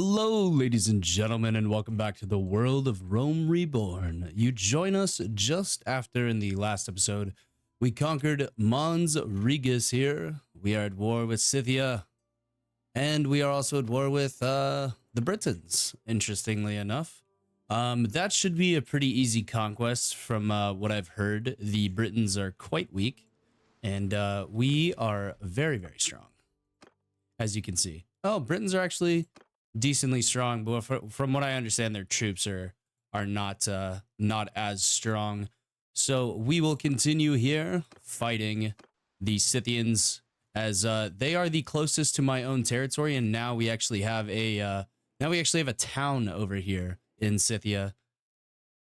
Hello, ladies and gentlemen, and welcome back to the world of Rome Reborn. You join us just after, in the last episode, we conquered Mons Regis here. We are at war with Scythia, and we are also at war with the Britons, interestingly enough. That should be a pretty easy conquest from what I've heard. The Britons are quite weak, and we are very, very strong, as you can see. Oh, Britons are actually decently strong, but from what I understand, their troops are not as strong. So we will continue here fighting the Scythians, as they are the closest to my own territory, and now we actually have a town over here in Scythia.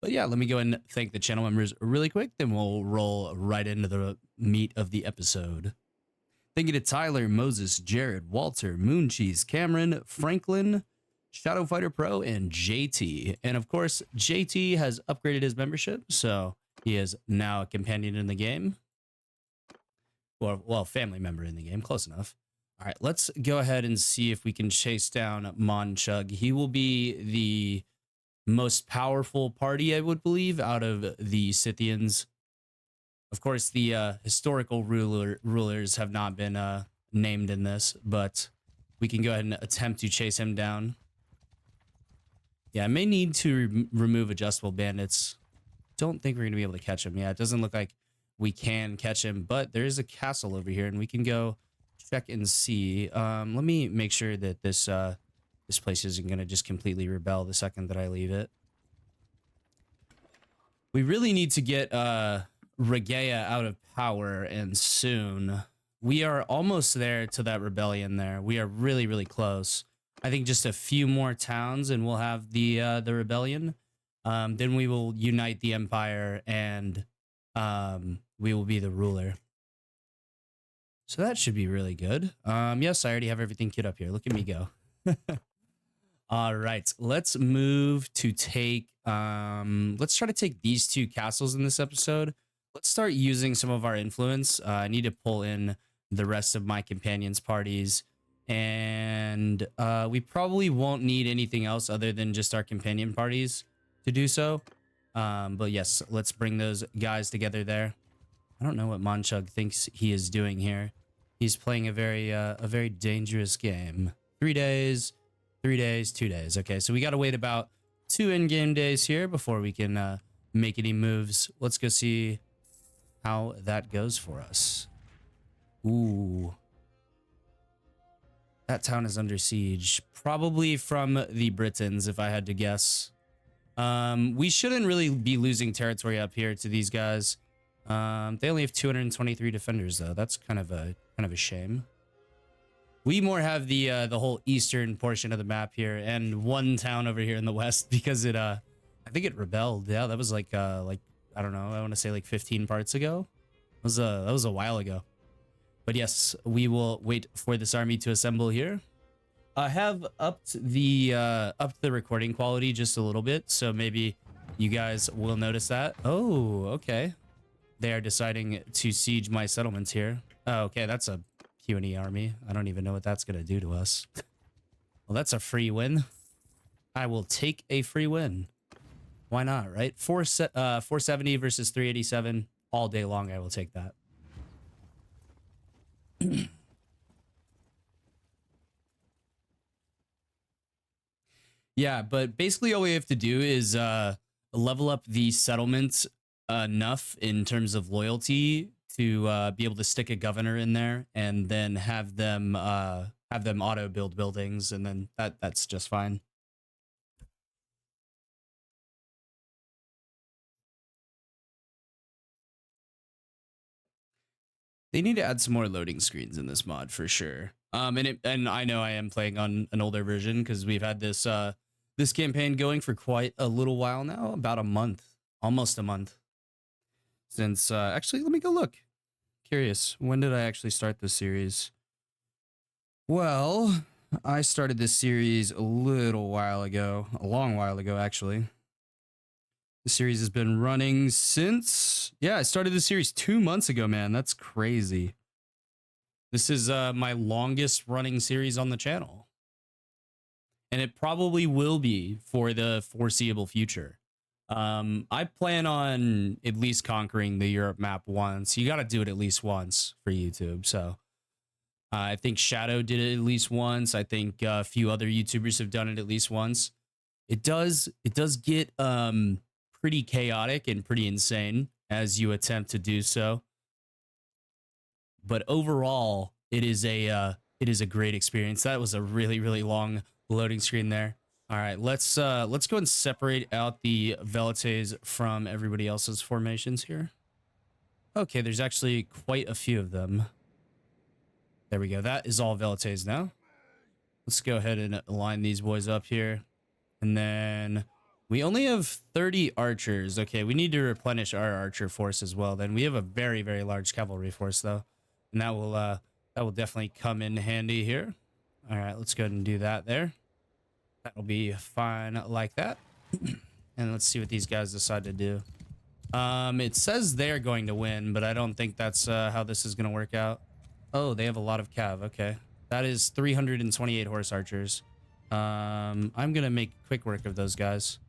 But yeah, let me go and thank the channel members really quick, then we'll roll right into the meat of the episode. Thank you to Tyler, Moses, Jared, Walter, Mooncheese, Cameron, Franklin, Shadow Fighter Pro, and JT. And of course, JT has upgraded his membership, so he is now a companion in the game. Or, well, family member in the game, close enough. All right, let's go ahead and see if we can chase down Monchug. He will be the most powerful party, I would believe, out of the Scythians. Of course, the historical rulers have not been named in this, but we can go ahead and attempt to chase him down. Yeah, I may need to remove adjustable bandits. Don't think we're going to be able to catch him. Yeah, it doesn't look like we can catch him, but there is a castle over here, and we can go check and see. Let me make sure that this place isn't going to just completely rebel the second that I leave it. We really need to get Regea out of power, and soon. We are almost there to that rebellion there. We are really, really close. I think just a few more towns and we'll have the rebellion. Then we will unite the empire, and we will be the ruler. So that should be really good. Yes, I already have everything queued up here. Look at me go. All right, let's move to take, let's try to take these two castles in this episode. Let's start using some of our influence. I need to pull in the rest of my companions' parties, and we probably won't need anything else other than just our companion parties to do so. But yes, let's bring those guys together there. I don't know what Monchug thinks he is doing here. He's playing a very dangerous game. 3 days, 3 days, 2 days. Okay, so we got to wait about 2 in-game days here before we can make any moves. Let's go see how that goes for us. Ooh. That town is under siege. Probably from the Britons, if I had to guess. We shouldn't really be losing territory up here to these guys. They only have 223 defenders, though. That's kind of a shame. We more have the whole eastern portion of the map here, and one town over here in the west, because it I think it rebelled. Yeah, that was like I don't know, I want to say like 15 parts ago. That was a while ago. But yes, we will wait for this army to assemble here. I have upped the recording quality just a little bit, so maybe you guys will notice that. Oh, okay. They are deciding to siege my settlements here. Oh, okay, that's a puny army. I don't even know what that's gonna do to us. Well, that's a free win. I will take a free win. Why not, right? 470 versus 387 all day long. I will take that. Yeah, but basically all we have to do is level up the settlement enough in terms of loyalty to be able to stick a governor in there, and then have them auto build buildings, and then that's just fine. They need to add some more loading screens in this mod for sure. And I know I am playing on an older version because we've had this this campaign going for quite a little while now, about a month, almost a month. Since actually, let me go look. Curious, when did I actually start this series? Well, I started this series a little while ago, a long while ago actually. The series has been running since, yeah, I started the series 2 months ago, man. That's crazy. This is my longest running series on the channel. and it probably will be for the foreseeable future. I plan on at least conquering the Europe map once. You got to do it at least once for YouTube. So I think Shadow did it at least once. I think a few other YouTubers have done it at least once. It does get pretty chaotic and pretty insane as you attempt to do so. But overall, it is a great experience. That was a really, really long loading screen there. All right, let's go and separate out the Velites from everybody else's formations here. Okay, there's actually quite a few of them. There we go. That is all Velites now. Let's go ahead and line these boys up here. And then we only have 30 archers. Okay, we need to replenish our archer force as well. Then we have a very, very large cavalry force though. And that will definitely come in handy here. All right, let's go ahead and do that there. That'll be fine like that. And let's see what these guys decide to do. It says they're going to win, but I don't think that's how this is going to work out. Oh, they have a lot of cav. Okay. That is 328 horse archers. I'm going to make quick work of those guys.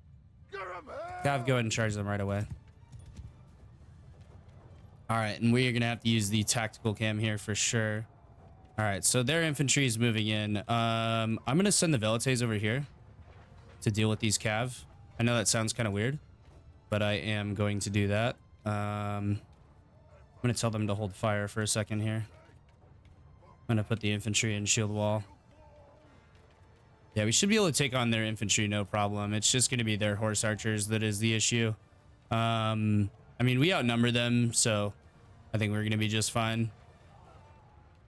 Cav, go ahead and charge them right away. All right, and we are going to have to use the tactical cam here for sure. All right, so their infantry is moving in. I'm going to send the Velites over here to deal with these cav. I know that sounds kind of weird, but I am going to do that. I'm going to tell them to hold fire for a second here. I'm going to put the infantry in shield wall. Yeah, we should be able to take on their infantry, no problem. It's just going to be their horse archers that is the issue. I mean, we outnumber them, so I think we're going to be just fine.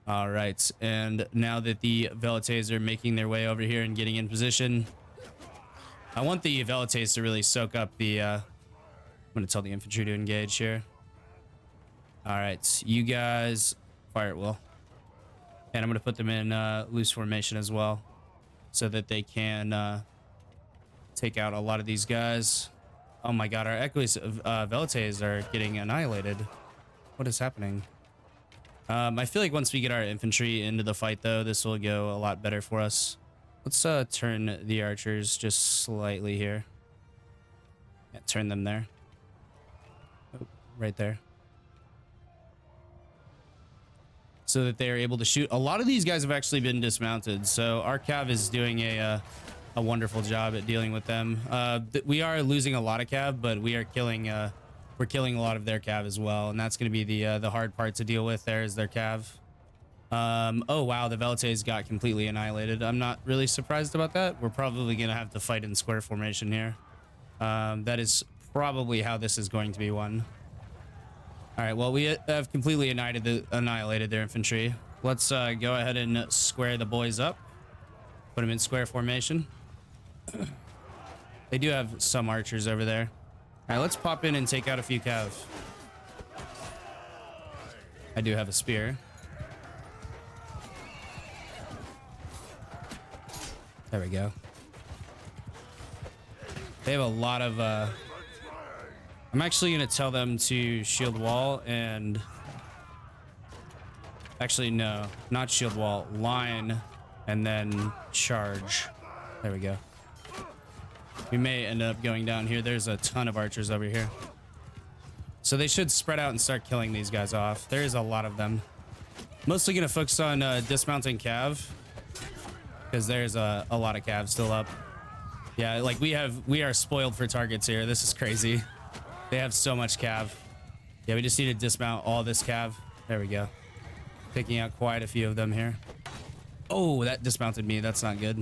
All right, and now that the Velites are making their way over here and getting in position, I want the Velites to really soak up the... I'm going to tell the infantry to engage here. All right, you guys fire at will. And I'm going to put them in loose formation as well, so that they can take out a lot of these guys. Oh my god, our echoes of Velites are getting annihilated. What is happening? I feel like once we get our infantry into the fight, though, this will go a lot better for us. Let's turn the archers just slightly here. Yeah, turn them there. Oh, right there. So that they are able to shoot. A lot of these guys have actually been dismounted, so our cav is doing a wonderful job at dealing with them. We are losing a lot of cav, but we are killing we're killing a lot of their cav as well, and that's going to be the hard part to deal with. There is their cav. Oh wow, the Velites got completely annihilated. I'm not really surprised about that. We're probably going to have to fight in square formation here. That is probably how this is going to be won. All right, well, we have completely annihilated their infantry. Let's go ahead and square the boys up. Put them in square formation. They do have some archers over there. All right, let's pop in and take out a few cav. I do have a spear. There we go. They have a lot of... I'm actually going to tell them to shield wall and... Actually, no. Not shield wall. Line and then charge. There we go. We may end up going down here. There's a ton of archers over here. So they should spread out and start killing these guys off. There is a lot of them. Mostly going to focus on dismounting cav. Because there's a lot of cav still up. Yeah, like we are spoiled for targets here. This is crazy. They have so much cav. Yeah, we just need to dismount all this cav. There we go. Picking out quite a few of them here. Oh, that dismounted me. That's not good.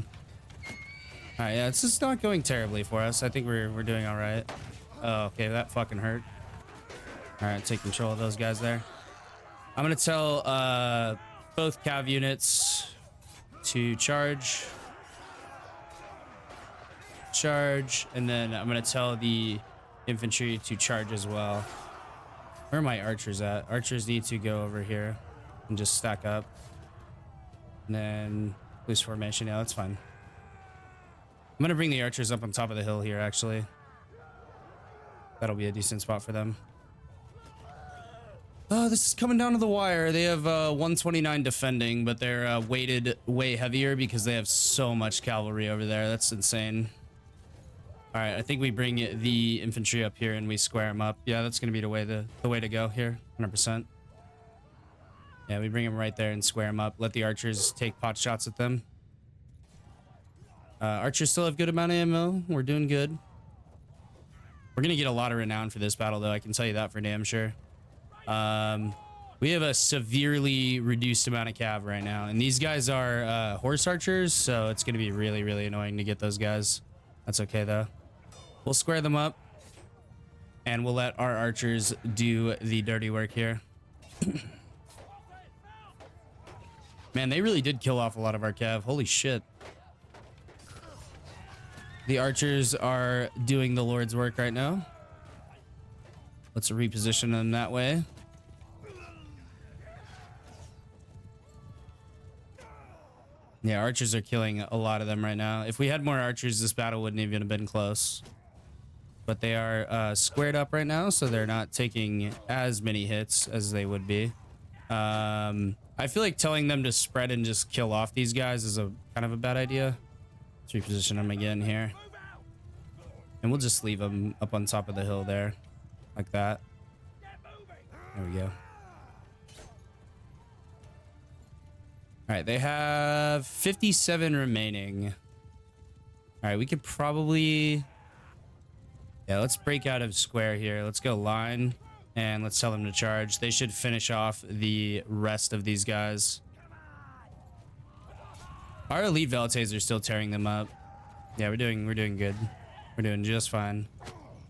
All right, yeah, it's just not going terribly for us. I think we're doing all right. Oh, okay, that fucking hurt. All right, take control of those guys there. I'm gonna tell both cav units to charge, and then I'm gonna tell the infantry to charge as well. Where are my archers at? Archers need to go over here and just stack up. And then loose formation. Yeah, that's fine. I'm gonna bring the archers up on top of the hill here, actually. That'll be a decent spot for them. Oh, this is coming down to the wire. They have 129 defending, but they're weighted way heavier because they have so much cavalry over there. That's insane. All right, I think we bring the infantry up here and we square them up. Yeah, that's gonna be the way to go here, 100%. Yeah, we bring them right there and square them up. Let the archers take pot shots at them. Archers still have good amount of ammo. We're doing good. We're gonna get a lot of renown for this battle, though. I can tell you that for damn sure. We have a severely reduced amount of cav right now, and these guys are horse archers, so it's gonna be really, really annoying to get those guys. That's okay though. We'll square them up, and we'll let our archers do the dirty work here. Man, they really did kill off a lot of our cav. Holy shit. The archers are doing the Lord's work right now. Let's reposition them that way. Yeah, archers are killing a lot of them right now. If we had more archers, this battle wouldn't even have been close. But they are squared up right now, so they're not taking as many hits as they would be. I feel like telling them to spread and just kill off these guys is a kind of a bad idea. Let's reposition them again here. And we'll just leave them up on top of the hill there. Like that. There we go. All right, they have 57 remaining. All right, we could probably... Yeah, let's break out of square here. Let's go line, and let's tell them to charge. They should finish off the rest of these guys. Our elite velites are still tearing them up. Yeah, we're doing good. We're doing just fine.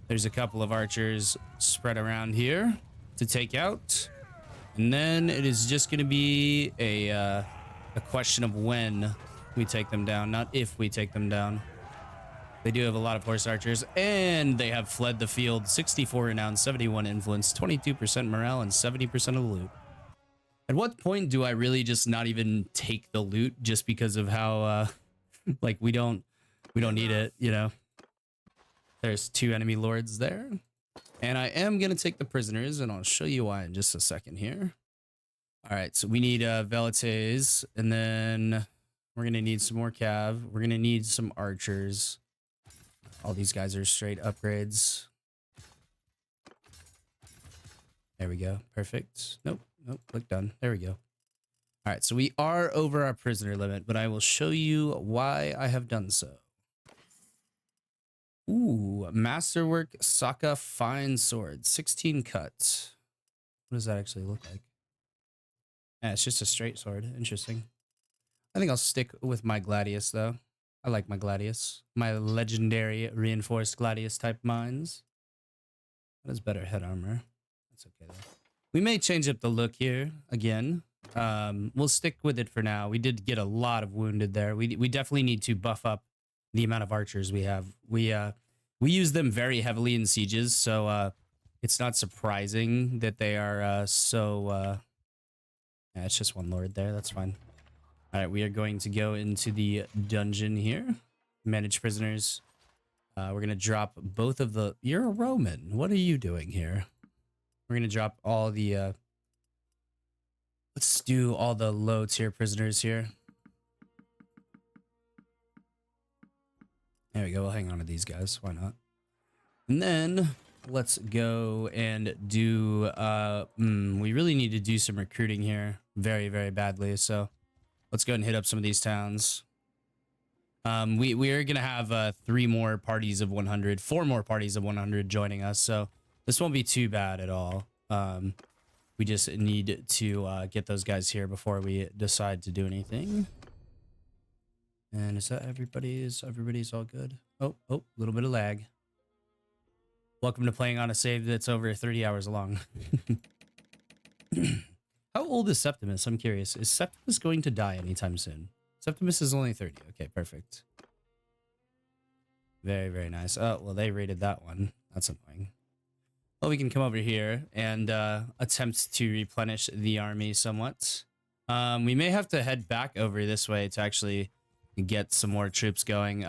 There's a couple of archers spread around here to take out. And then it is just going to be a question of when we take them down, not if we take them down. They do have a lot of horse archers, and they have fled the field. 64 renown, 71 influence, 22% morale, and 70% of the loot. At what point do I really just not even take the loot just because of how like we don't need it, you know? There's 2 enemy lords there. And I am going to take the prisoners, and I'll show you why in just a second here. All right, so we need velites, and then we're going to need some more cav. We're going to need some archers. All these guys are straight upgrades. There we go. Perfect. Nope. Click done. There we go. All right, so we are over our prisoner limit, but I will show you why I have done so. Ooh, Masterwork Saka Fine Sword, 16 cuts. What does that actually look like? Yeah, it's just a straight sword. Interesting. I think I'll stick with my Gladius, though. I like my Gladius. My legendary reinforced Gladius type mines. That is better head armor. That's okay, though. We may change up the look here again. We'll stick with it for now. We did get a lot of wounded there. We definitely need to buff up the amount of archers we have. We use them very heavily in sieges, so it's not surprising that they are yeah, it's just one lord there. That's fine. All right, we are going to go into the dungeon here. Manage prisoners. We're going to drop both of the... You're a Roman. What are you doing here? We're going to drop all the... Let's do all the low tier prisoners here. There we go. We'll hang on to these guys. Why not? And then let's go and do... we really need to do some recruiting here. Very, very badly. So let's go and hit up some of these towns. We are going to have 3 more parties of 100, 4 more parties of 100 joining us. So this won't be too bad at all. We just need to get those guys here before we decide to do anything. And is that everybody's all good? Oh, a little bit of lag. Welcome to playing on a save that's over 30 hours long. How old is Septimus? I'm curious. Is Septimus going to die anytime soon? Septimus is only 30. Okay, perfect. Very, very nice. Oh, well, they raided that one. That's annoying. Well, we can come over here and attempt to replenish the army somewhat. We may have to head back over this way to actually get some more troops going.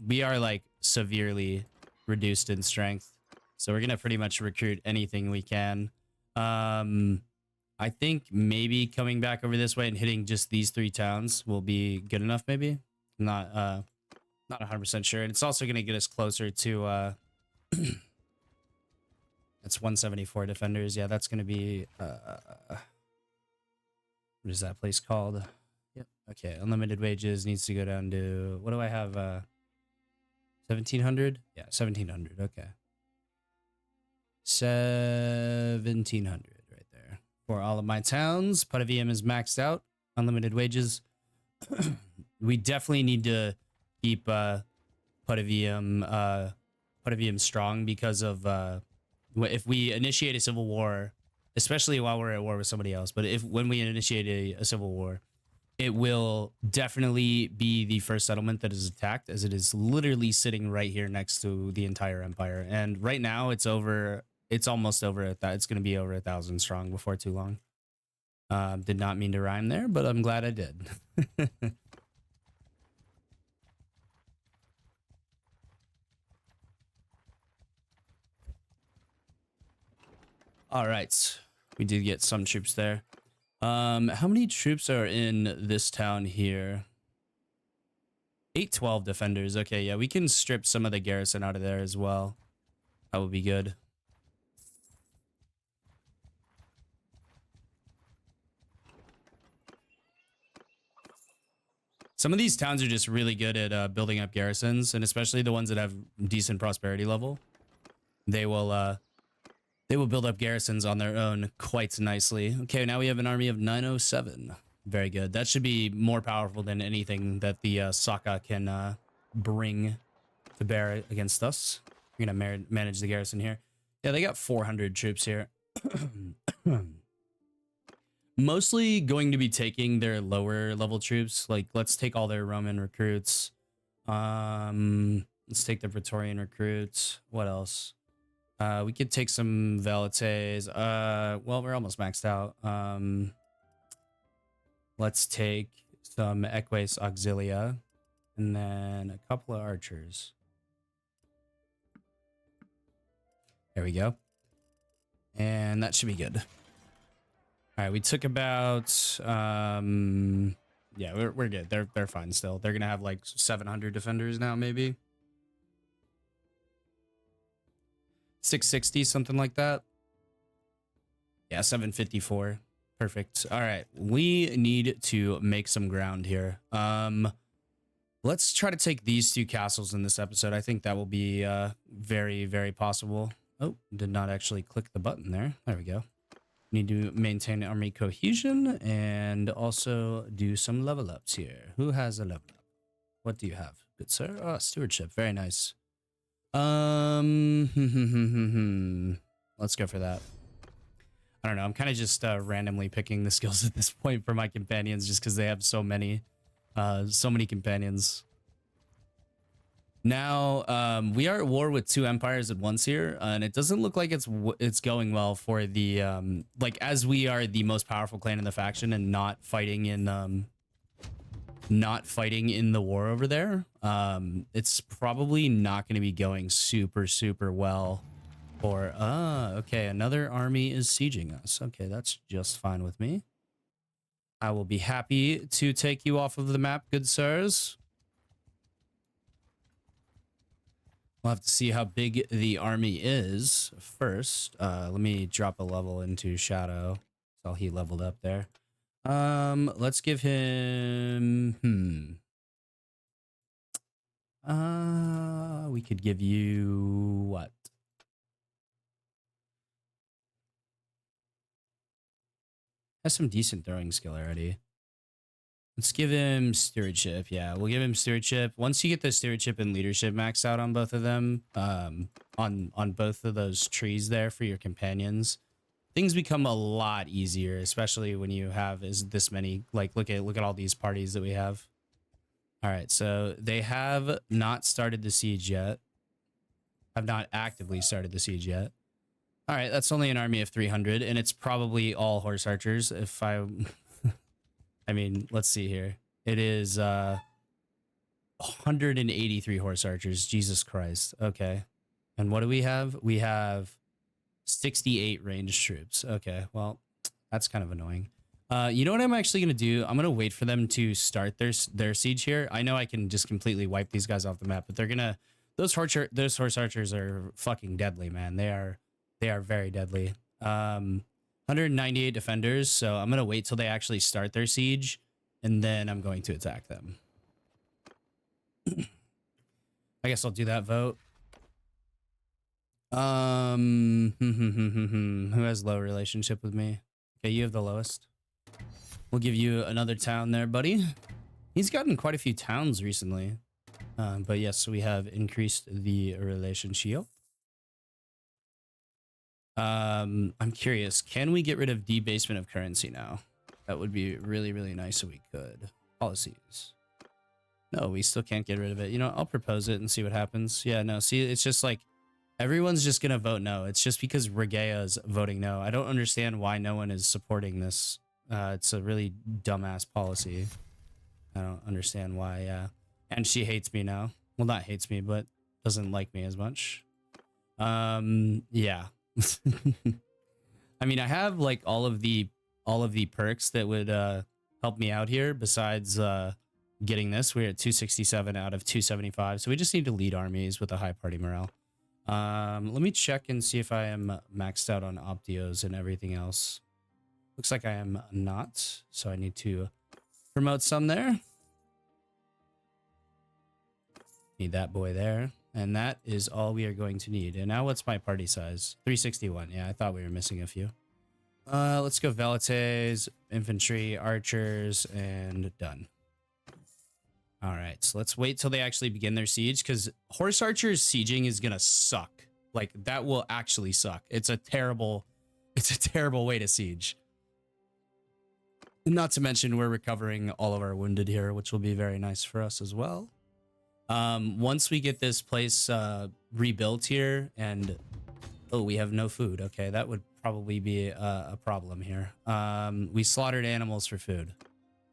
We are, like, severely reduced in strength. So we're going to pretty much recruit anything we can. I think maybe coming back over this way and hitting just these 3 towns will be good enough, maybe. Not 100% sure. And it's also going to get us closer to that's 174 defenders. Yeah, that's going to be what is that place called? Yep. Okay, unlimited wages needs to go down to, what do I have? 1700? Yeah, 1700. Okay. 1700 right there. For all of my towns, Putavium is maxed out. Unlimited wages. We definitely need to keep Putavium strong because of if we initiate a civil war, especially while we're at war with somebody else, but if when we initiate a civil war, it will definitely be the first settlement that is attacked, as it is literally sitting right here next to the entire empire. And right now it's over. It's almost over at that. It's going to be over 1,000 strong before too long. Did not mean to rhyme there, but I'm glad I did. All right. We did get some troops there. How many troops are in this town here? 812 defenders. Okay, yeah, we can strip some of the garrison out of there as well. That would be good. Some of these towns are just really good at building up garrisons, and especially the ones that have decent prosperity level. They will build up garrisons on their own quite nicely. Okay, now we have an army of 907. Very good. That should be more powerful than anything that the Saka can bring to bear against us. We're gonna manage the garrison here. Yeah, they got 400 troops here. Mostly going to be taking their lower level troops. Like, let's take all their Roman recruits. Let's take the Praetorian recruits. What else? We could take some Velites. Well, we're almost maxed out. Let's take some Eques Auxilia. And then a couple of archers. There we go. And that should be good. All right, we took about yeah, we're good. They're fine still. They're gonna have like 700 defenders now, maybe 660, something like that. Yeah, 754. Perfect. All right, we need to make some ground here. Let's try to take these 2 castles in this episode. I think that will be very, very possible. Oh, did not actually click the button there. There we go. Need to maintain army cohesion and also do some level ups here. Who has a level up? What do you have, good sir? Oh, stewardship. Very nice. Let's go for that. I don't know. I'm kind of just randomly picking the skills at this point for my companions just because they have so many companions. Now, we are at war with 2 empires at once here, and it doesn't look like it's going well for the like, as we are the most powerful clan in the faction and not fighting in the war over there. It's probably not going to be going super well for okay, another army is sieging us. Okay, that's just fine with me. I will be happy to take you off of the map, good sirs. We'll have to see how big the army is first. Let me drop a level into Shadow. So he leveled up there. Let's give him we could give you what? Has some decent throwing skill already. Let's give him stewardship. Yeah, we'll give him stewardship. Once you get the stewardship and leadership maxed out on both of them, on both of those trees there for your companions, things become a lot easier, especially when you have this many. Like, look at all these parties that we have. All right, so they have not started the siege yet. Have not actively started the siege yet. All right, that's only an army of 300, and it's probably all horse archers. If I I mean, let's see here. It is 183 horse archers. Jesus Christ. Okay. And what do we have? We have 68 ranged troops. Okay, well, that's kind of annoying. You know what I'm actually gonna do? I'm gonna wait for them to start their siege here. I know I can just completely wipe these guys off the map, but they're gonna those horse archers are fucking deadly, man. They are very deadly. 198 defenders, so I'm gonna wait till they actually start their siege, and then I'm going to attack them. I guess I'll do that vote. Who has low relationship with me? Okay, you have the lowest. We'll give you another town there, buddy. He's gotten quite a few towns recently. But yes, we have increased the relationship. I'm curious, can we get rid of debasement of currency now? That would be really, really nice if we could. Policies. No, we still can't get rid of it. You know, I'll propose it and see what happens. Yeah, no, see, it's just like everyone's just gonna vote no. It's just because Regea is voting no. I don't understand why no one is supporting this. It's a really dumbass policy. I don't understand why, yeah. And she hates me now. Well, not hates me, but doesn't like me as much. Yeah. I mean, I have like all of the perks that would help me out here besides getting this. We're at 267 out of 275, so we just need to lead armies with a high party morale. Let me check and see if I am maxed out on Optios and everything else. Looks like I am not, so I need to promote some there. Need that boy there. And that is all we are going to need. And now what's my party size? 361. Yeah, I thought we were missing a few. Let's go Velites, infantry, archers, and done. All right, so let's wait till they actually begin their siege, because horse archers sieging is gonna suck. Like, that will actually suck. It's a terrible way to siege. Not to mention we're recovering all of our wounded here, which will be very nice for us as well. Once we get this place rebuilt here, and oh, we have no food. Okay, that would probably be a problem here. We slaughtered animals for food.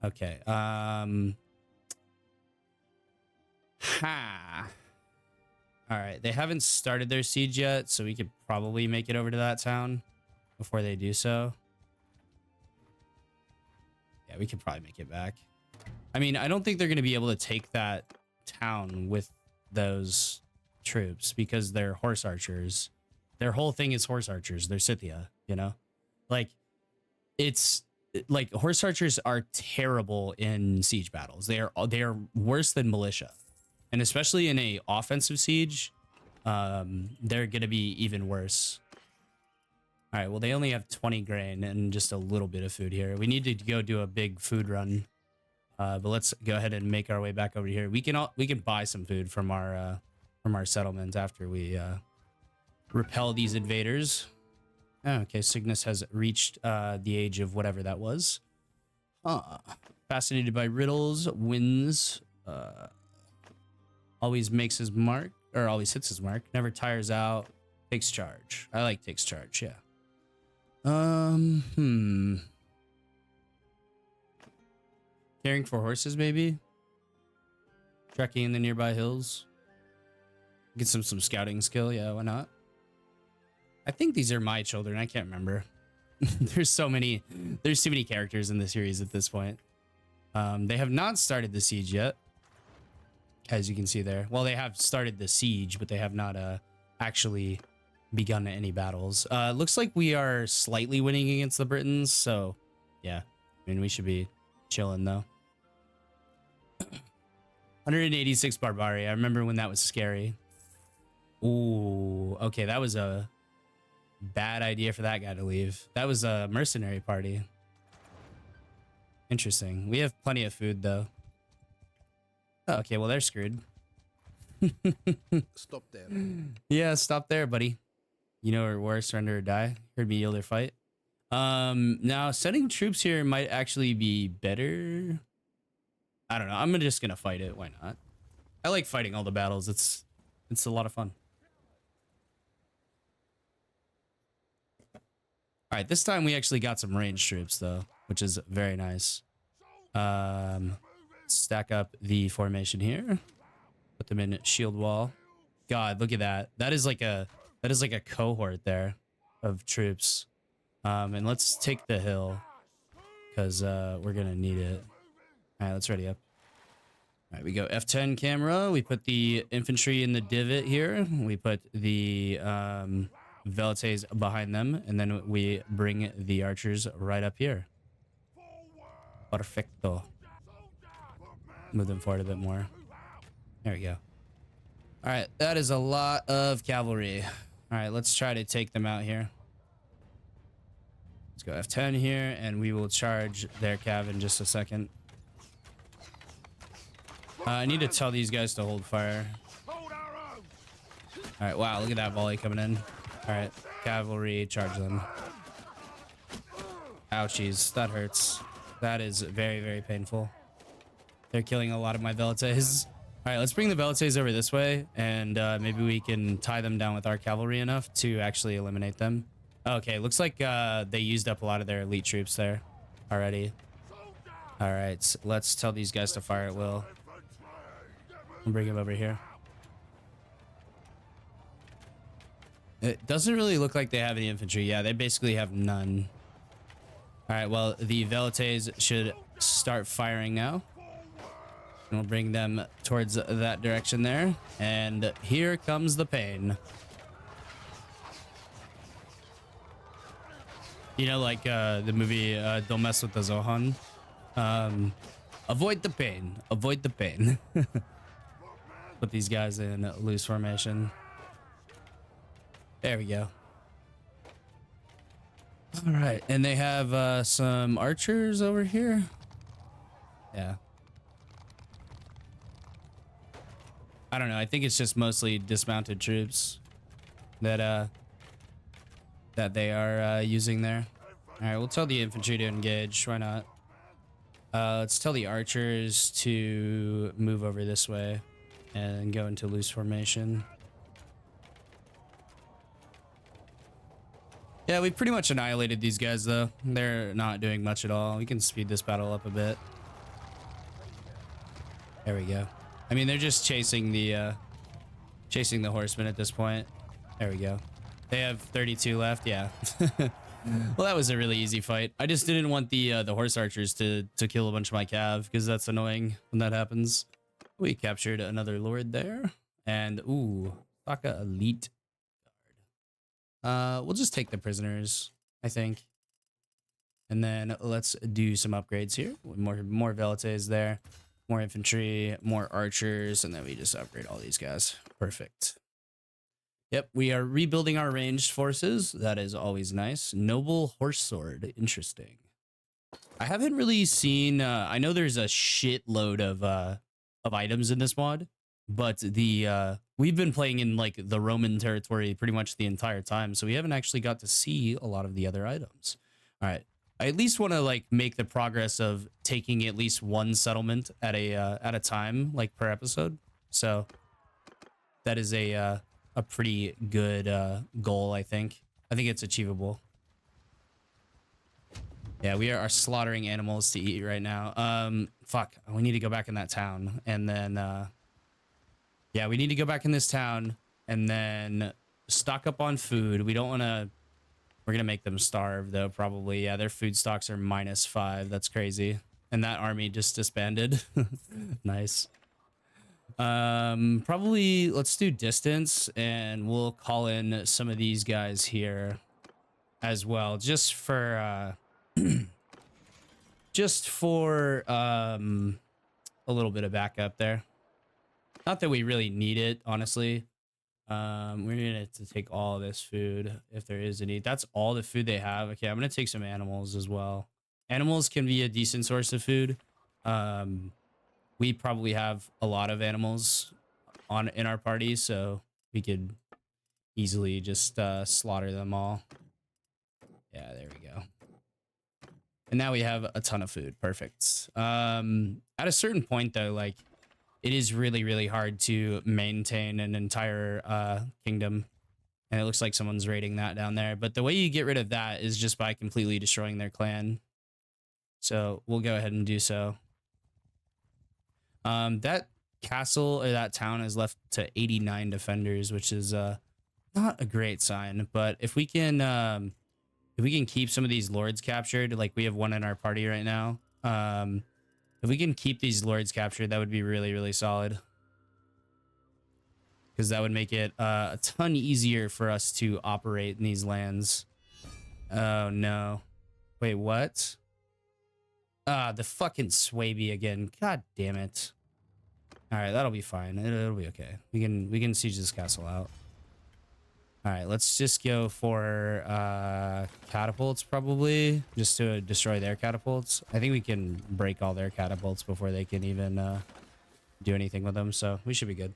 Okay. All right, they haven't started their siege yet, so we could probably make it over to that town before they do so. Yeah, we could probably make it back. I mean, I don't think they're going to be able to take that town with those troops because they're horse archers. Their whole thing is horse archers. They're Scythia, you know? Like, it's like horse archers are terrible in siege battles. They are worse than militia. And especially in a offensive siege, they're going to be even worse. All right, well, they only have 20 grain and just a little bit of food here. We need to go do a big food run. But let's go ahead and make our way back over here. We can buy some food from our settlement after we repel these invaders. Oh, okay, Cygnus has reached the age of whatever that was. Fascinated by riddles, wins, always makes his mark, or always hits his mark, never tires out, takes charge. I like takes charge, yeah. Caring for horses, maybe? Trekking in the nearby hills. Get some scouting skill, yeah, why not? I think these are my children, I can't remember. There's too many characters in the series at this point. They have not started the siege yet, as you can see there. Well, they have started the siege, but they have not actually begun any battles. Looks like we are slightly winning against the Britons, so yeah, I mean, we should be chilling though. 186 Barbari. I remember when that was scary. Ooh, okay, that was a bad idea for that guy to leave. That was a mercenary party. Interesting. We have plenty of food though. Oh, okay, well, they're screwed. Stop there. Yeah, stop there, buddy. You know, or war, surrender or die. Heard me yield or fight. Now sending troops here might actually be better. I don't know. I'm just gonna fight it. Why not? I like fighting all the battles. It's a lot of fun. All right, this time we actually got some ranged troops though, which is very nice. Stack up the formation here. Put them in shield wall. God, look at that. That is like a cohort there. of troops. And let's take the hill because we're gonna need it. All right, let's ready up. All right, we go F10 camera. We put the infantry in the divot here. We put the velites behind them, and then we bring the archers right up here. Perfecto. Move them forward a bit more. There we go. All right, that is a lot of cavalry. All right, let's try to take them out here. Let's go F10 here, and we will charge their cav in just a second. I need to tell these guys to hold fire. All right, wow, look at that volley coming in. All right, cavalry, charge them. Ouchies, that hurts. That is very, very painful. They're killing a lot of my velites. All right, let's bring the velites over this way, and maybe we can tie them down with our cavalry enough to actually eliminate them. Okay, looks like they used up a lot of their elite troops there already. All right, so let's tell these guys to fire at will. I'll bring him over here. It doesn't really look like they have any infantry. Yeah, they basically have none. All right, well, the velites should start firing now. And we'll bring them towards that direction there. And here comes the pain. You know, like the movie Don't Mess with the Zohan. Avoid the pain. Avoid the pain. Put these guys in loose formation. There we go. All right. And they have some archers over here. Yeah. I don't know. I think it's just mostly dismounted troops that they are using there. All right, we'll tell the infantry to engage. Why not? Let's tell the archers to move over this way and go into loose formation. Yeah, we pretty much annihilated these guys, though. They're not doing much at all. We can speed this battle up a bit. There we go. I mean, they're just chasing the horsemen at this point. There we go. They have 32 left. Yeah. Well, that was a really easy fight. I just didn't want the horse archers to kill a bunch of my cav because that's annoying when that happens. We captured another lord there, and ooh, Saka elite guard. We'll just take the prisoners, I think, and then let's do some upgrades here. More velites there. More infantry, more archers, and then we just upgrade all these guys. Perfect. Yep, we are rebuilding our ranged forces. That is always nice. Noble horse sword. Interesting. I haven't really seen... I know there's a shitload of items in this mod, but the we've been playing in like the Roman territory pretty much the entire time, so we haven't actually got to see a lot of the other items. All right. I at least want to like make the progress of taking at least one settlement at a time, like per episode. So that is a pretty good goal, I think. I think it's achievable. Yeah, we are slaughtering animals to eat right now. Fuck, we need to go back in that town, and then yeah, we need to go back in this town and then stock up on food. We don't want to. We're gonna make them starve though, probably. Yeah, their food stocks are -5. That's crazy. And that army just disbanded. Nice. Probably let's do distance, and we'll call in some of these guys here as well, just for a little bit of backup there. Not that we really need it, honestly. We're gonna have to take all this food if there is any. That's all the food they have. Okay, I'm gonna take some animals as well. Animals can be a decent source of food. We probably have a lot of animals in our party, so we could easily just slaughter them all. Yeah, there we go. And now we have a ton of food. Perfect. At a certain point, though, like, it is really, really hard to maintain an entire kingdom. And it looks like someone's raiding that down there. But the way you get rid of that is just by completely destroying their clan. So we'll go ahead and do so. That castle or that town is left to 89 defenders, which is not a great sign. But if we can keep some of these lords captured, like we have one in our party right now, if we can keep these lords captured, that would be really, really solid. Because that would make it a ton easier for us to operate in these lands. Oh, no. Wait, what? Ah, the fucking Swaby again. God damn it. All right, that'll be fine. It'll be okay. We can siege this castle out. All right, let's just go for catapults probably, just to destroy their catapults. I think we can break all their catapults before they can even do anything with them, so we should be good.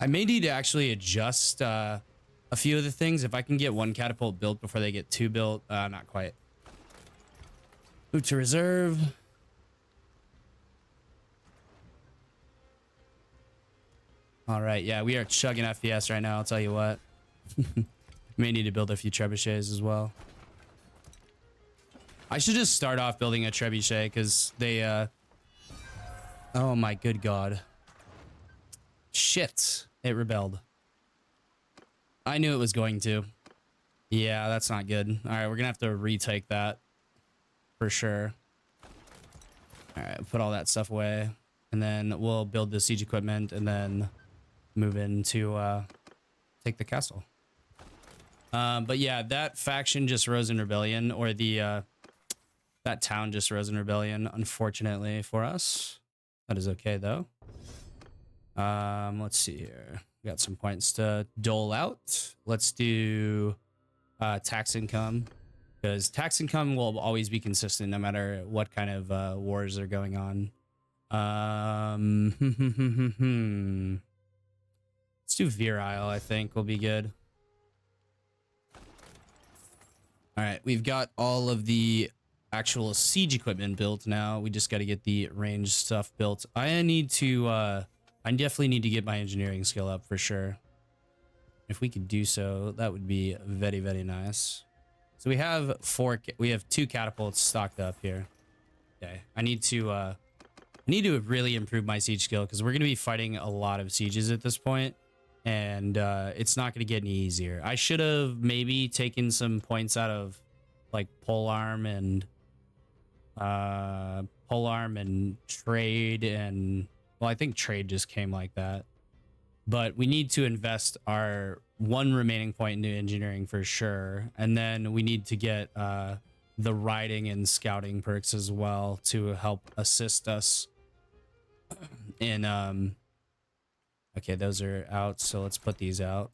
I may need to actually adjust a few of the things. If I can get one catapult built before they get two built, not quite. Move to reserve. All right, yeah, we are chugging FPS right now, I'll tell you what. May need to build a few trebuchets as well. I should just start off building a trebuchet because they, oh my good god. Shit, it rebelled. I knew it was going to. Yeah, that's not good. All right, we're gonna have to retake that for sure. All right, put all that stuff away, and then we'll build the siege equipment and then move in to take the castle. But yeah, that faction just rose in rebellion, or the that town just rose in rebellion, unfortunately for us. That is okay though. Let's see here. We got some points to dole out. Let's do tax income, because tax income will always be consistent no matter what kind of wars are going on. Let's do virile, I think will be good. All right, we've got all of the actual siege equipment built now. We just got to get the ranged stuff built. I need to I definitely need to get my engineering skill up for sure. If we could do so, that would be very, very nice. So we have two catapults stocked up here. Okay, I need to really improve my siege skill, because we're going to be fighting a lot of sieges at this point, and it's not going to get any easier. I should have maybe taken some points out of like polearm and trade, and well, I think trade just came like that. But we need to invest our one remaining point into engineering for sure, and then we need to get the riding and scouting perks as well to help assist us in okay, those are out, so let's put these out.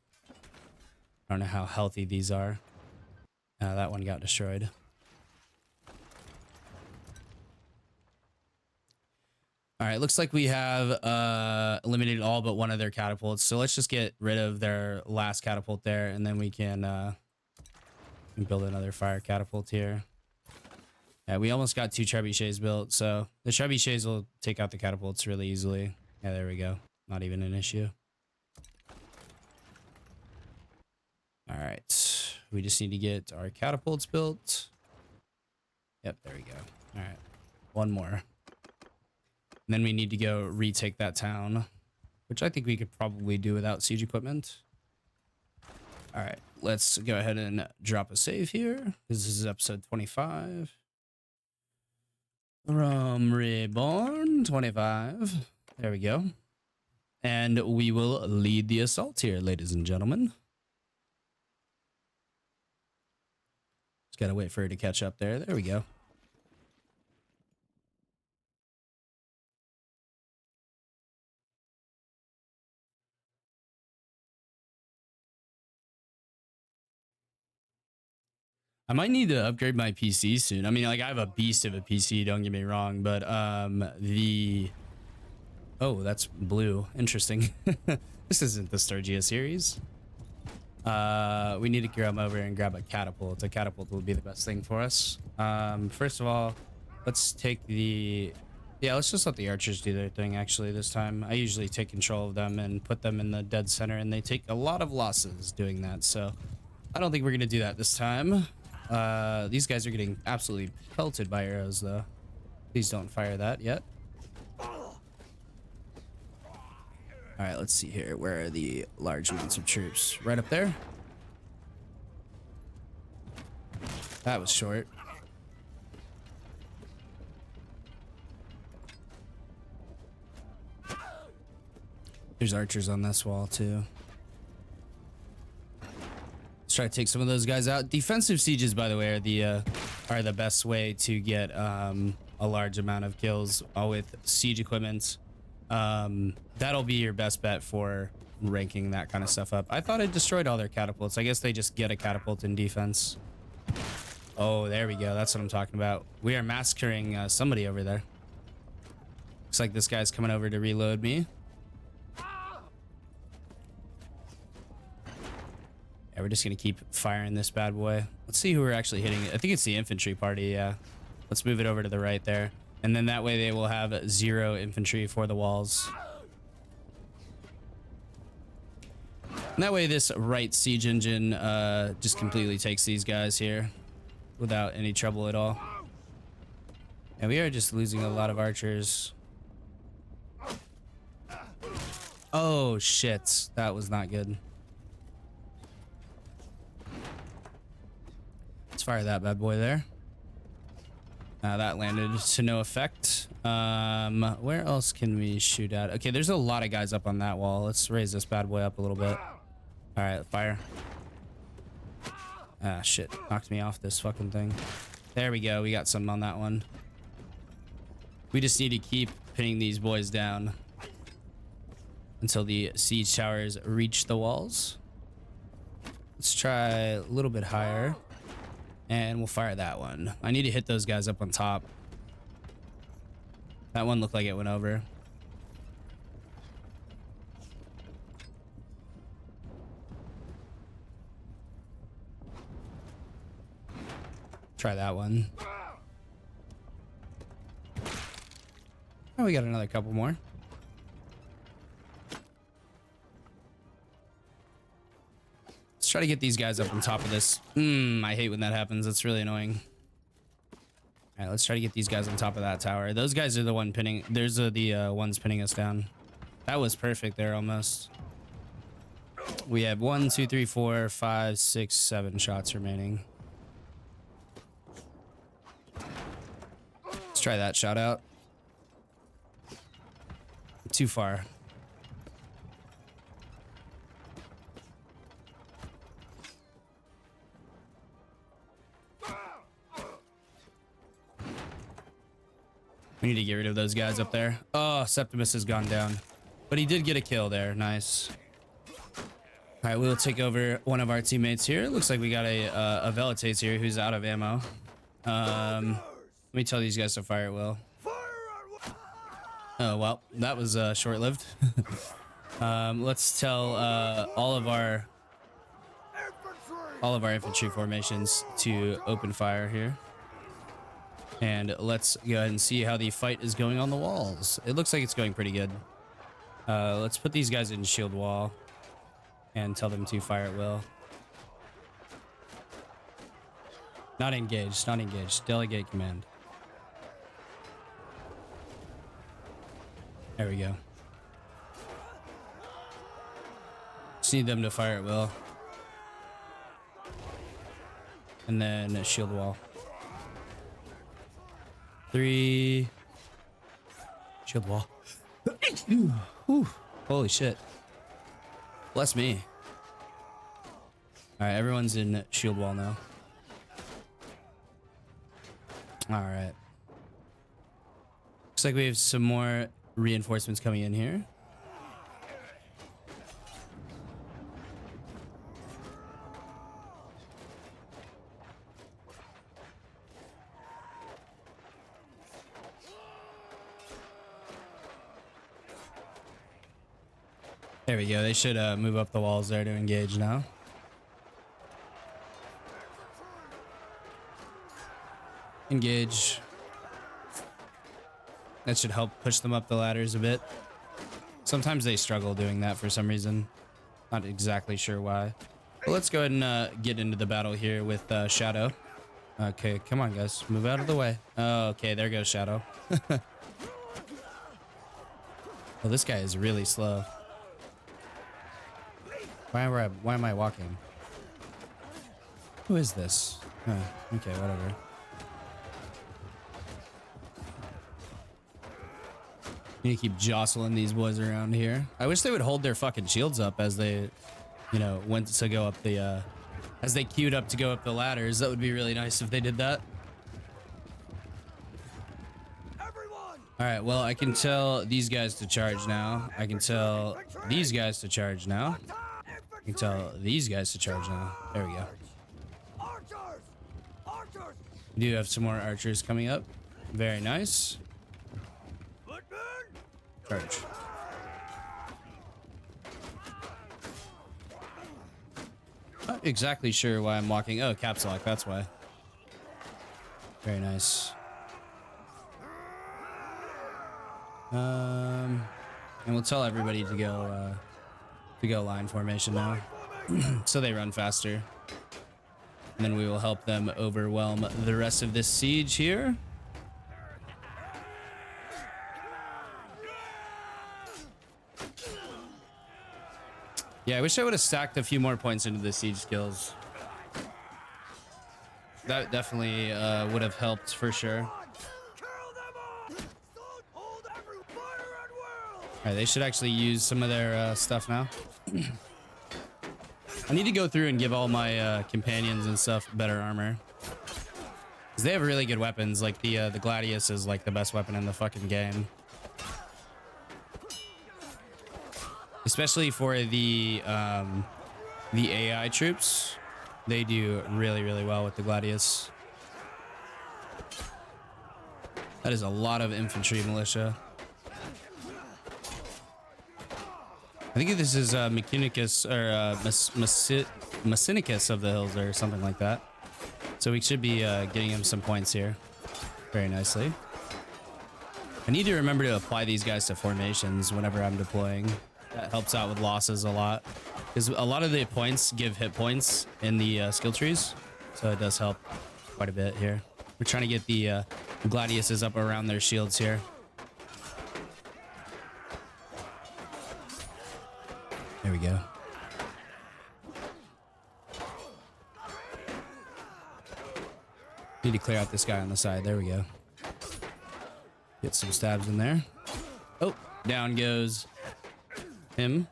I don't know how healthy these are. That one got destroyed. All right, looks like we have eliminated all but one of their catapults, so let's just get rid of their last catapult there, and then we can build another fire catapult here. Yeah, we almost got two trebuchets built, so the trebuchets will take out the catapults really easily. Yeah, there we go. Not even an issue. All right, we just need to get our catapults built. Yep, there we go. All right, one more. And then we need to go retake that town, which I think we could probably do without siege equipment. All right, let's go ahead and drop a save here. This is episode 25. From Reborn 25. There we go. And we will lead the assault here, ladies and gentlemen. Just gotta wait for her to catch up there. There we go. I might need to upgrade my PC soon. I mean, like, I have a beast of a PC, don't get me wrong, but oh, that's blue. Interesting. This isn't the Sturgia series. We need to come over and grab a catapult. A catapult will be the best thing for us. First of all, let's take the... Yeah, let's just let the archers do their thing, actually, this time. I usually take control of them and put them in the dead center, and they take a lot of losses doing that, so I don't think we're going to do that this time. These guys are getting absolutely pelted by arrows, though. Please don't fire that yet. All right, let's see here. Where are the large amounts of troops? Right up there. That was short. There's archers on this wall too. Let's try to take some of those guys out. Defensive sieges, by the way, are the best way to get a large amount of kills with siege equipment. That'll be your best bet for ranking that kind of stuff up. I thought I destroyed all their catapults. I guess they just get a catapult in defense. Oh, there we go. That's what I'm talking about. We are massacring somebody over there. Looks like this guy's coming over to reload me. Yeah, we're just gonna keep firing this bad boy. Let's see who we're actually hitting. I think it's the infantry party. Yeah, let's move it over to the right there, and then that way they will have 0 infantry for the walls. And that way this right siege engine just completely takes these guys here without any trouble at all. And we are just losing a lot of archers. Oh shit, that was not good. Let's fire that bad boy there. That landed to no effect. Where else can we shoot at? Okay, there's a lot of guys up on that wall. Let's raise this bad boy up a little bit. All right, fire. Ah, shit. Knocked me off this fucking thing. There we go. We got something on that one. We just need to keep pinning these boys down until the siege towers reach the walls. Let's try a little bit higher. And we'll fire that one. I need to hit those guys up on top. That one looked like it went over. Try that one. Oh, we got another couple more. Let's try to get these guys up on top of this. I hate when that happens. It's really annoying. All right, let's try to get these guys on top of that tower. Those guys are the one pinning. There's the ones pinning us down. That was perfect there almost. We have 1, 2, 3, 4, 5, 6, 7 shots remaining. Let's try that shot out. Too far. We need to get rid of those guys up there. Oh, Septimus has gone down. But he did get a kill there. Nice. All right, we'll take over one of our teammates here. Looks like we got a Velites here who's out of ammo. Let me tell these guys to fire at will. Oh, well, that was short-lived. Let's tell all of our infantry formations to open fire here. And let's go ahead and see how the fight is going on the walls. It looks like it's going pretty good. Let's put these guys in shield wall and tell them to fire at will. Not engaged, not engaged. Delegate command. There we go. Just need them to fire at will. And then a shield wall. 3. Shield wall. Whew. Holy shit. Bless me. Alright, everyone's in shield wall now. Alright. Looks like we have some more reinforcements coming in here. There we go. They should move up the walls there to engage now. Engage. That should help push them up the ladders a bit. Sometimes they struggle doing that for some reason. Not exactly sure why. But let's go ahead and get into the battle here with Shadow. Okay, come on, guys. Move out of the way. Oh, okay, there goes Shadow. Oh, this guy is really slow. Why am I walking? Who is this? Huh, okay, whatever. Need to keep jostling these boys around here. I wish they would hold their fucking shields up as they, you know, went to go up the, as they queued up to go up the ladders. That would be really nice if they did that. All right, well, I can tell these guys to charge now. I can tell these guys to charge now. I can tell these guys to charge now. There we go. We do have some more archers coming up. Very nice. Charge. Not exactly sure why I'm walking. Oh, caps lock, that's why. Very nice. And we'll tell everybody to go line formation now. So they run faster. And then we will help them overwhelm the rest of this siege here. Yeah, I wish I would have stacked a few more points into the siege skills. That definitely would have helped for sure. All right, they should actually use some of their stuff now. I need to go through and give all my companions and stuff better armor. Because they have really good weapons. Like the Gladius is like the best weapon in the fucking game. Especially for the AI troops. They do really, really well with the Gladius. That is a lot of infantry militia. I think this is Mechanicus or Massinicus of the Hills or something like that. So we should be getting him some points here. Very nicely. I need to remember to apply these guys to formations whenever I'm deploying. That helps out with losses a lot. Because a lot of the points give hit points in the skill trees. So it does help quite a bit here. We're trying to get the Gladiuses up around their shields here. There we go. Need to clear out this guy on the side. There we go. Get some stabs in there. Oh, down goes him.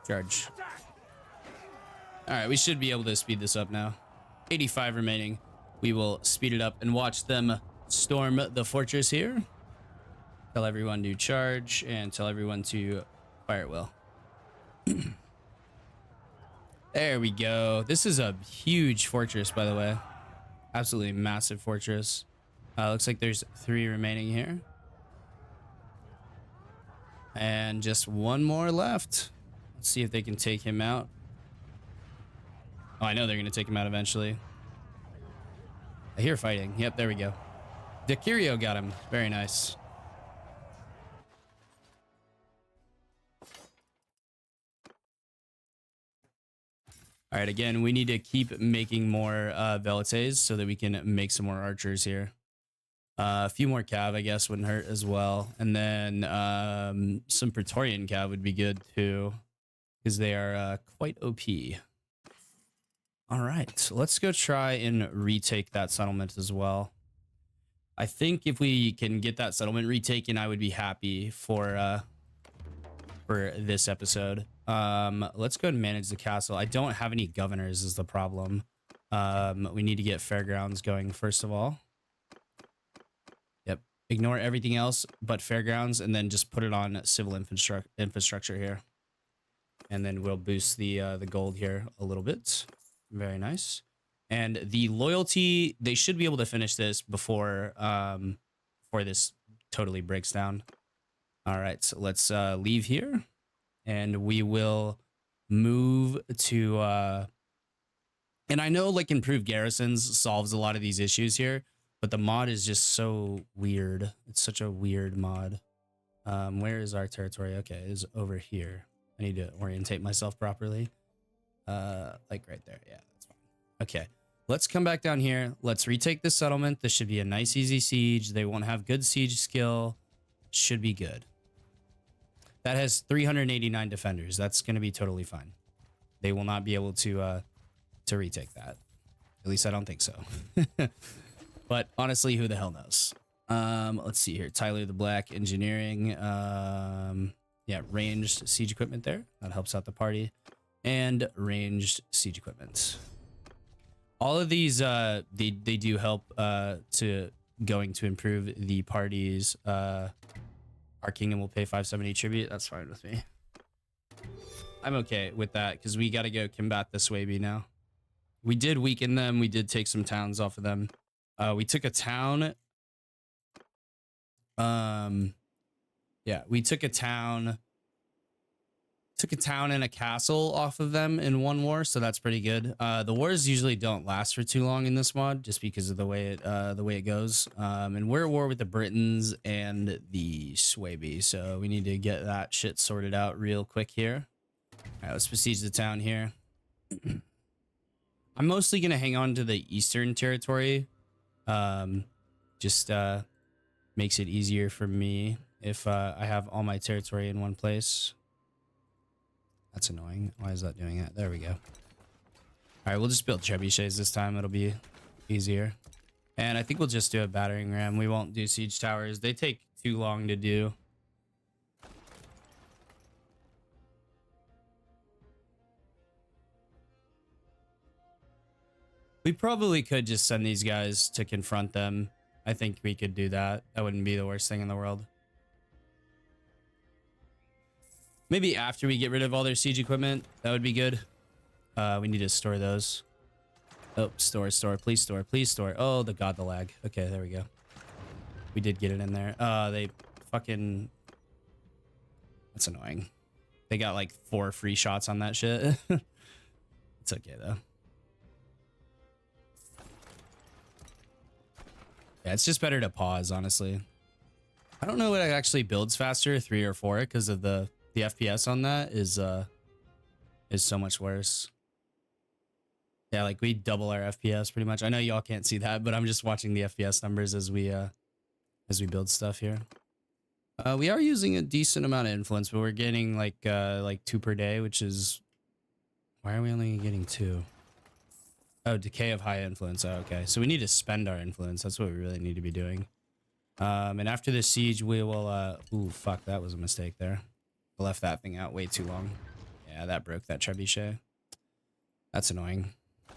Charge. All right, we should be able to speed this up now. 85 remaining. We will speed it up and watch them storm the fortress here. Tell everyone to charge and tell everyone to fire at will. There we go. This is a huge fortress, by the way. Absolutely massive fortress. Looks like there's 3 remaining here. And just one more left. Let's see if they can take him out. Oh, I know they're going to take him out eventually. I hear fighting. Yep, there we go. Dekirio got him. Very nice. All right, again, we need to keep making more velites so that we can make some more archers here. A few more cav, I guess, wouldn't hurt as well. And then some Praetorian cav would be good too, because they are quite OP. All right, so let's go try and retake that settlement as well. I think if we can get that settlement retaken, I would be happy for this episode. Let's go and manage the castle. I don't have any governors is the problem. We need to get fairgrounds going first of all. Yep. Ignore everything else but fairgrounds and then just put it on civil infrastructure here. And then we'll boost the gold here a little bit. Very nice. And the loyalty, they should be able to finish this before this totally breaks down. All right, so let's leave here and we will move to and I know like improved garrisons solves a lot of these issues here, but the mod is just so weird. It's such a weird mod. Where is our territory? Okay, it is over here. I need to orientate myself properly. Like right there. Yeah, that's fine. Okay. Let's come back down here. Let's retake this settlement. This should be a nice, easy siege. They won't have good siege skill. Should be good. That has 389 defenders. That's going to be totally fine. They will not be able to retake that. At least I don't think so. But honestly, who the hell knows? Let's see here. Tyler the Black Engineering. Yeah, ranged siege equipment there. That helps out the party. And ranged siege equipment. All of these, they do help to going to improve the party's. Our kingdom will pay 570 tribute. That's fine with me. I'm okay with that because we got to go combat the Swaby now. We did weaken them. We did take some towns off of them. We took a town. Yeah, we took a town. Took a town and a castle off of them in one war, so that's pretty good. The wars usually don't last for too long in this mod, just because of the way it goes. And we're at war with the Britons and the Swaby, so we need to get that shit sorted out real quick here. All right, let's besiege the town here. I'm mostly gonna hang on to the eastern territory. Just makes it easier for me if I have all my territory in one place. That's annoying. Why is that doing that? There we go. All right, we'll just build trebuchets this time. It'll be easier. And I think we'll just do a battering ram. We won't do siege towers. They take too long to do. We probably could just send these guys to confront them. I think we could do that. That wouldn't be the worst thing in the world. Maybe after we get rid of all their siege equipment, that would be good. We need to store those. Oh, store, please store, please store. Oh, the god, the lag. Okay, there we go. We did get it in there. They fucking... That's annoying. They got like 4 free shots on that shit. It's okay though. Yeah, it's just better to pause, honestly. I don't know what actually builds faster, 3 or 4, because of the FPS on that is so much worse. Yeah, like we double our FPS pretty much. I know y'all can't see that, but I'm just watching the FPS numbers as we build stuff here. We are using a decent amount of influence, but we're getting like 2 per day, which is... Why are we only getting 2? Oh, decay of high influence. Oh, okay, so we need to spend our influence. That's what we really need to be doing. And after the siege, we will... Ooh, fuck, that was a mistake there. I left that thing out way too long. Yeah, that broke that trebuchet. That's annoying. All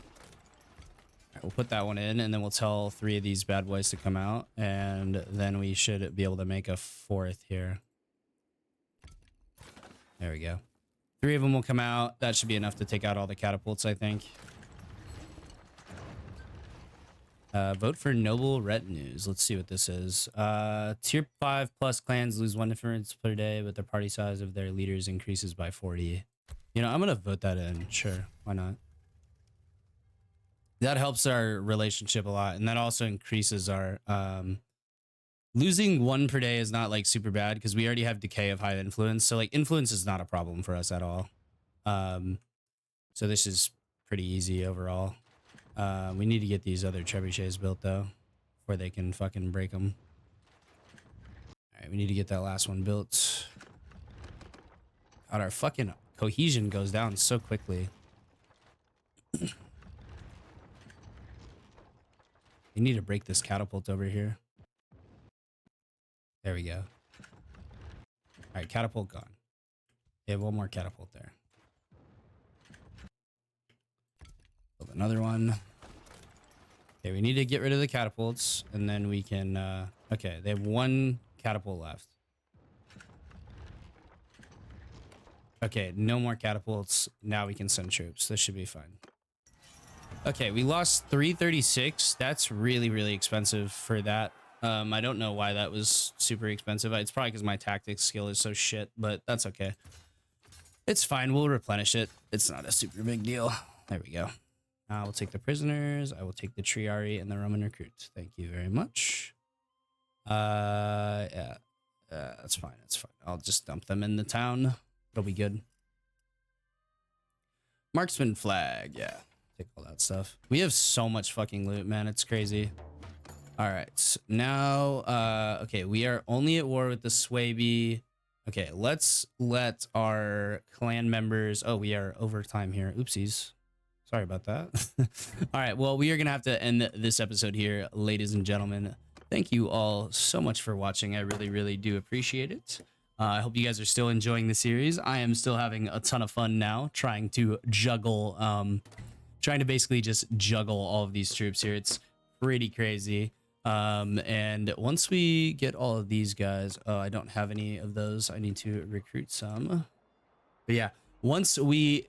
right, we'll put that one in, and then we'll tell 3 of these bad boys to come out, and then we should be able to make a 4th here. There we go. 3 of them will come out. That should be enough to take out all the catapults, I think. Vote for noble retinues. Let's see what this is. Tier 5 plus clans lose 1 difference per day, but the party size of their leaders increases by 40. You know, I'm gonna vote that in. Sure, why not? That helps our relationship a lot, and that also increases our losing 1 per day is not like super bad because we already have decay of high influence, so like influence is not a problem for us at all. So this is pretty easy overall. We need to get these other trebuchets built though, before they can fucking break them. All right, we need to get that last one built. God, our fucking cohesion goes down so quickly. We need to break this catapult over here. There we go. All right, catapult gone. We have 1 more catapult there. Build another one. Okay, we need to get rid of the catapults, and then we can... okay, they have 1 catapult left. Okay, no more catapults. Now we can send troops. This should be fine. Okay, we lost 336. That's really, really expensive for that. I don't know why that was super expensive. It's probably because my tactics skill is so shit, but that's okay. It's fine. We'll replenish it. It's not a super big deal. There we go. I will take the prisoners. I will take the Triari and the Roman recruit. Thank you very much. Yeah. That's fine. That's fine. I'll just dump them in the town. It'll be good. Marksman flag. Yeah. Take all that stuff. We have so much fucking loot, man. It's crazy. All right, now, okay, we are only at war with the Swaby. Okay, let's let our clan members. Oh, we are over time here. Oopsies. Sorry about that. All right, well, we are going to have to end this episode here, ladies and gentlemen. Thank you all so much for watching. I really, really do appreciate it. I hope you guys are still enjoying the series. I am still having a ton of fun now trying to juggle, trying to basically just juggle all of these troops here. It's pretty crazy. And once we get all of these guys, oh, I don't have any of those. I need to recruit some. But yeah, once we,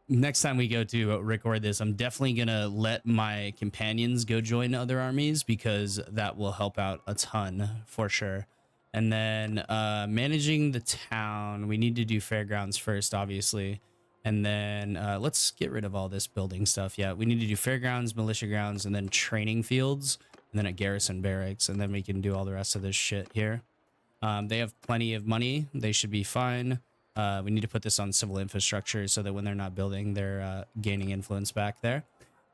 next time we go to record this, I'm definitely gonna let my companions go join other armies because that will help out a ton for sure. And then managing the town, we need to do fairgrounds first, obviously. And then let's get rid of all this building stuff. Yeah, we need to do fairgrounds, militia grounds, and then training fields, and then a garrison barracks, and then we can do all the rest of this shit here. They have plenty of money. They should be fine. We need to put this on civil infrastructure so that when they're not building, they're gaining influence back there.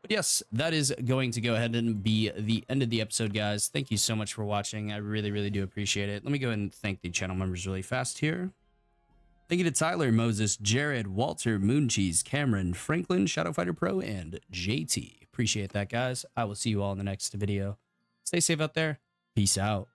But yes, that is going to go ahead and be the end of the episode, guys. Thank you so much for watching. I really, really do appreciate it. Let me go ahead and thank the channel members really fast here. Thank you to Tyler, Moses, Jared, Walter, Mooncheese, Cameron, Franklin, Shadowfighter Pro, and JT. Appreciate that, guys. I will see you all in the next video. Stay safe out there. Peace out.